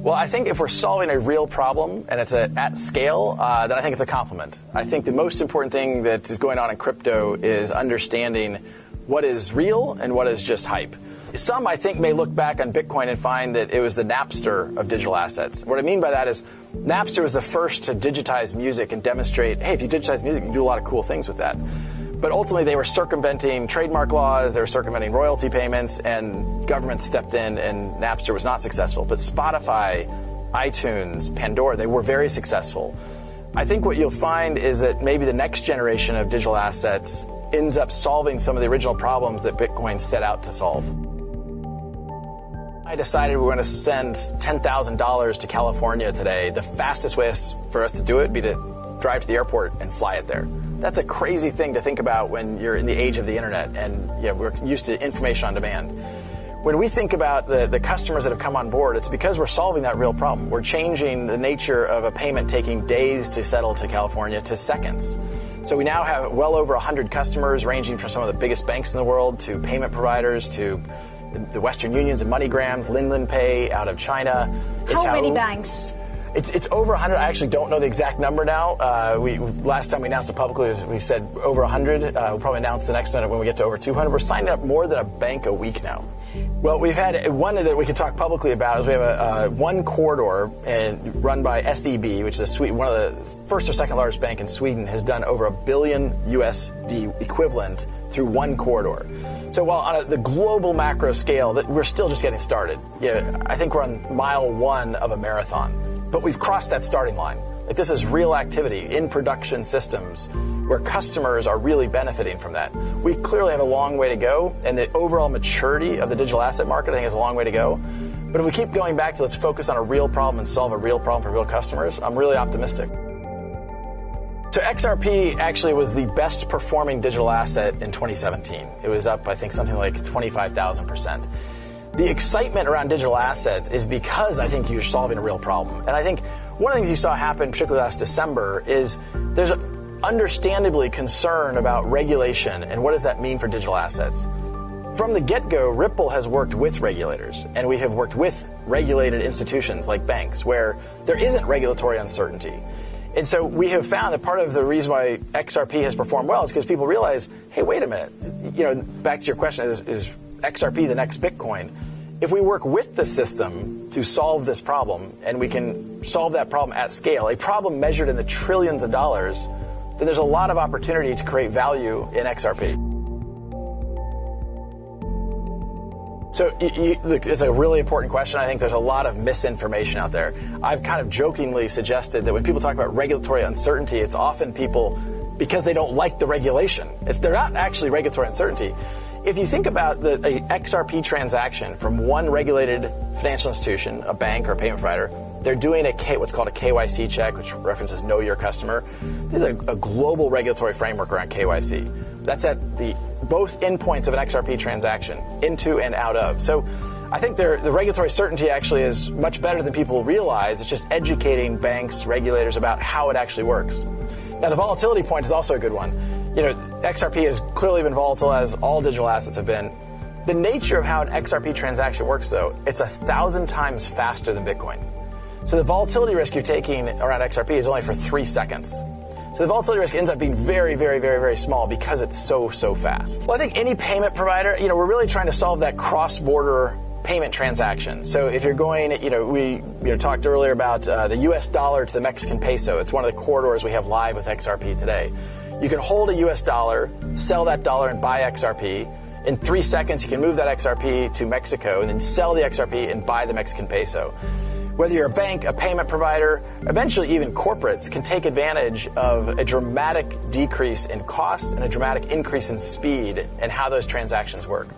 Well, I think if we're solving a real problem and it's at scale, then I think it's a compliment. I think the most important thing that is going on in crypto is understanding what is real and what is just hype. Some, I think, may look back on Bitcoin and find that it was the Napster of digital assets. What I mean by that is Napster was the first to digitize music and demonstrate, hey, if you digitize music, you can do a lot of cool things with that. But ultimately, they were circumventing trademark laws, they were circumventing royalty payments, and government stepped in, and Napster was not successful. But Spotify, iTunes, Pandora, they were very successful. I think what you'll find is that maybe the next generation of digital assets ends up solving some of the original problems that Bitcoin set out to solve. I decided we were going to send $10,000 to California today. The fastest way for us to do it would be to drive to the airport and fly it there. That's a crazy thing to think about when you're in the age of the internet and we're used to information on demand. When we think about the customers that have come on board, it's because we're solving that real problem. We're changing the nature of a payment taking days to settle to California to seconds. So we now have well over 100 customers ranging from some of the biggest banks in the world to payment providers to the Western Unions and MoneyGrams, Linlan Pay out of China. How many banks? It's over 100. I actually don't know the exact number now. Last time we announced it publicly, we said over 100. We'll probably announce the next one when we get to over 200. We're signing up more than a bank a week now. Well, we've had one that we can talk publicly about is we have one corridor run by SEB, which is one of the first or second largest bank in Sweden, has done over $1 billion USD equivalent through one corridor. So while on the global macro scale, that we're still just getting started. I think we're on mile 1 of a marathon. But we've crossed that starting line. Like, this is real activity in production systems where customers are really benefiting from that. We clearly have a long way to go, and the overall maturity of the digital asset market, I think, has a long way to go. But if we keep going back to let's focus on a real problem and solve a real problem for real customers, I'm really optimistic. So XRP actually was the best performing digital asset in 2017. It was up, I think, something like 25,000%. The excitement around digital assets is because I think you're solving a real problem. And I think one of the things you saw happen, particularly last December, is there's understandably concern about regulation and what does that mean for digital assets. From the get-go, Ripple has worked with regulators, and we have worked with regulated institutions like banks where there isn't regulatory uncertainty. And so we have found that part of the reason why XRP has performed well is because people realize, hey, wait a minute, back to your question, is XRP the next Bitcoin? If we work with the system to solve this problem, and we can solve that problem at scale, a problem measured in the trillions of dollars, then there's a lot of opportunity to create value in XRP. So look, it's a really important question. I think there's a lot of misinformation out there. I've kind of jokingly suggested that when people talk about regulatory uncertainty, it's often people because they don't like the regulation. They're not actually regulatory uncertainty. If you think about a XRP transaction from one regulated financial institution, a bank or a payment provider, they're doing what's called a KYC check, which references Know Your Customer. There's a global regulatory framework around KYC. That's at both endpoints of an XRP transaction, into and out of. So I think the regulatory certainty actually is much better than people realize. It's just educating banks, regulators about how it actually works. Now, the volatility point is also a good one. XRP has clearly been volatile, as all digital assets have been. The nature of how an XRP transaction works, though, it's 1,000 times faster than Bitcoin. So the volatility risk you're taking around XRP is only for 3 seconds. So the volatility risk ends up being very, very, very, very small because it's so fast. Well, I think any payment provider, we're really trying to solve that cross-border payment transaction. So if you're going, we talked earlier about the US dollar to the Mexican peso. It's one of the corridors we have live with XRP today. You can hold a US dollar, sell that dollar, and buy XRP. In 3 seconds, you can move that XRP to Mexico and then sell the XRP and buy the Mexican peso. Whether you're a bank, a payment provider, eventually even corporates can take advantage of a dramatic decrease in cost and a dramatic increase in speed and how those transactions work.